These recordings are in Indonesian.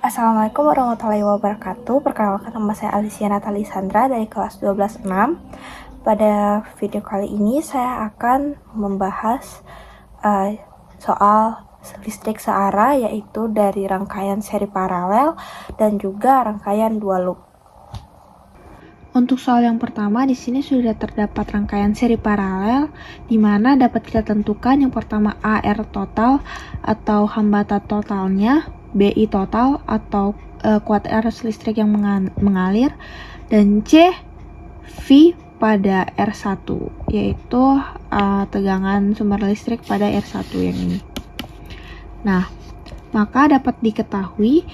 Assalamualaikum warahmatullahi wabarakatuh. Perkenalkan, nama saya Alicia Natali Sandra dari kelas 12-6. Pada video kali ini saya akan membahas soal listrik searah, yaitu dari rangkaian seri paralel dan juga rangkaian dua loop. Untuk soal yang pertama, di sini sudah terdapat rangkaian seri paralel, di mana dapat kita tentukan yang pertama AR total atau hambatan totalnya, BI total atau kuat arus listrik yang mengalir, dan C V pada R1, yaitu tegangan sumber listrik pada R1 yang ini. Nah, maka dapat diketahui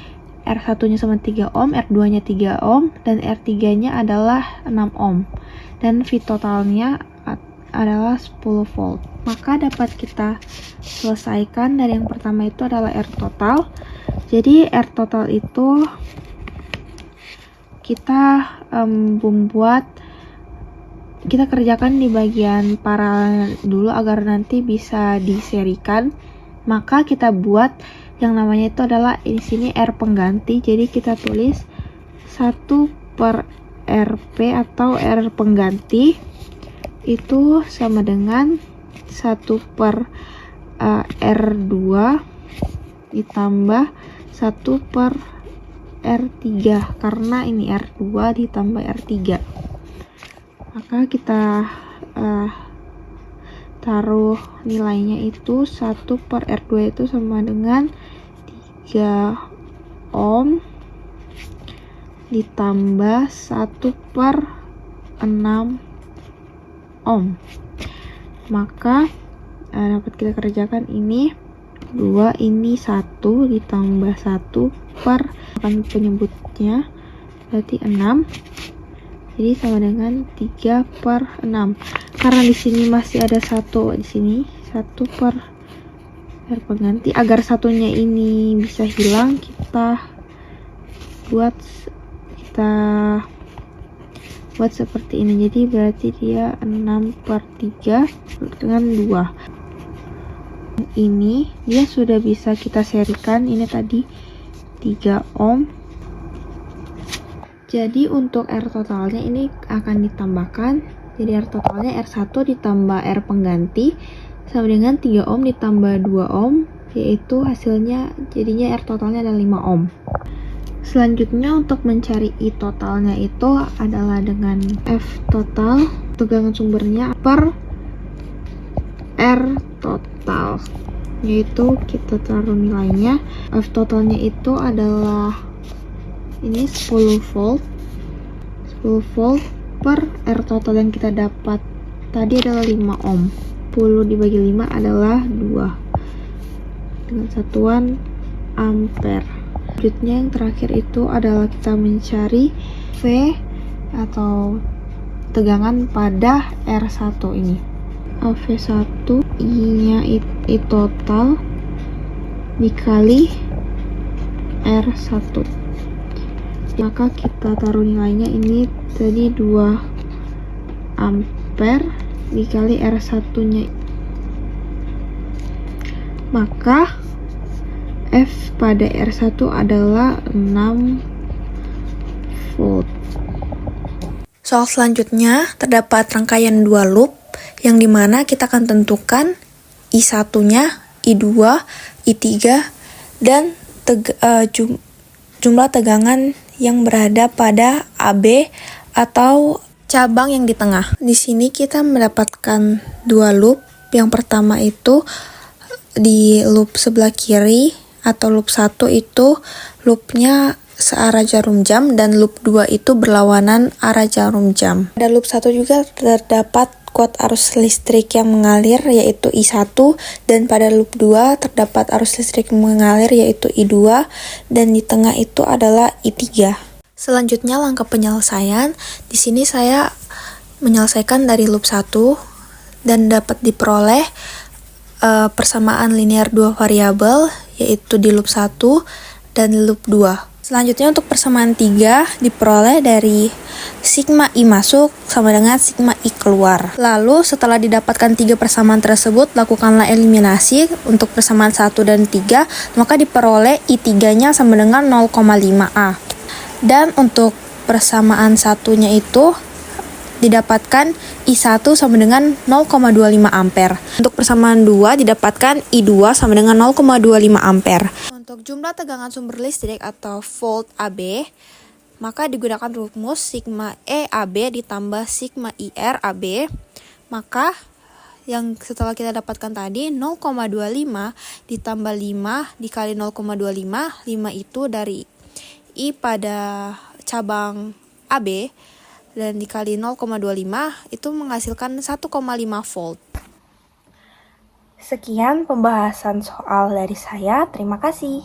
R1-nya sama 3 ohm, R2-nya 3 ohm, dan R3-nya adalah 6 ohm. Dan V totalnya adalah 10 volt. Maka dapat kita selesaikan dari yang pertama itu adalah R total. Jadi R total itu kita kita kerjakan di bagian paralel dulu agar nanti bisa diserikan. Maka kita buat yang namanya itu adalah di sini R pengganti. Jadi kita tulis 1 per RP atau R pengganti itu sama dengan 1 per R2 ditambah 1 per R3, karena ini R2 ditambah R3. Maka kita taruh nilainya itu 1 per R2 itu sama dengan 3 ohm ditambah 1 per 6 ohm. Maka dapat kita kerjakan ini 2, ini 1 ditambah 1 per penyebutnya berarti 6. Jadi sama dengan 3 per 6. Karena di sini masih ada 1 di sini, 1 per R pengganti. Agar satunya ini bisa hilang, kita buat seperti ini. Jadi berarti dia 6 per 3 dengan 2. Ini dia sudah bisa kita serikan. Ini tadi 3 ohm. Jadi untuk R totalnya ini akan ditambahkan. Jadi R totalnya R1 ditambah R pengganti sama dengan 3 ohm ditambah 2 ohm, yaitu hasilnya jadinya R totalnya ada 5 ohm. Selanjutnya untuk mencari I totalnya itu adalah dengan F total, tegangan sumbernya, per R total, yaitu kita taruh nilainya. F totalnya itu adalah ini 10 volt per R total yang kita dapat tadi adalah 5 ohm. 10 dibagi 5 adalah 2 dengan satuan ampere. Selanjutnya yang terakhir itu adalah kita mencari V atau tegangan pada R1 ini. V1 I-nya I total dikali R1. Maka kita taruh nilainya ini tadi 2 ampere dikali R1-nya. Maka F pada R1 adalah 6 volt. Soal selanjutnya terdapat rangkaian 2 loop yang dimana kita akan tentukan I1-nya, I2, I3, dan jumlah tegangan yang berada pada AB atau cabang yang di tengah. Di sini kita mendapatkan 2 loop. Yang pertama itu di loop sebelah kiri atau loop 1 itu loopnya searah jarum jam, dan loop 2 itu berlawanan arah jarum jam. Pada loop 1 juga terdapat kuat arus listrik yang mengalir yaitu I1, dan pada loop 2 terdapat arus listrik mengalir yaitu I2, dan di tengah itu adalah I3. Selanjutnya langkah penyelesaian. Di sini saya menyelesaikan dari loop 1 dan dapat diperoleh persamaan linear 2 variabel yaitu di loop 1 dan loop 2. Selanjutnya untuk persamaan 3 diperoleh dari sigma I masuk sama dengan sigma I keluar. Lalu setelah didapatkan 3 persamaan tersebut, lakukanlah eliminasi untuk persamaan 1 dan 3, maka diperoleh I3-nya sama dengan 0,5A. Dan untuk persamaan satunya itu didapatkan I1 sama dengan 0,25 ampere. Untuk persamaan 2 didapatkan I2 sama dengan 0,25 ampere. Untuk jumlah tegangan sumber listrik atau volt AB, maka digunakan rumus sigma E AB ditambah sigma IR AB. Maka yang setelah kita dapatkan tadi 0,25 ditambah 5 dikali 0,25, 5 itu dari I pada cabang AB, dan dikali 0,25 itu menghasilkan 1,5 volt. Sekian pembahasan soal dari saya. Terima kasih.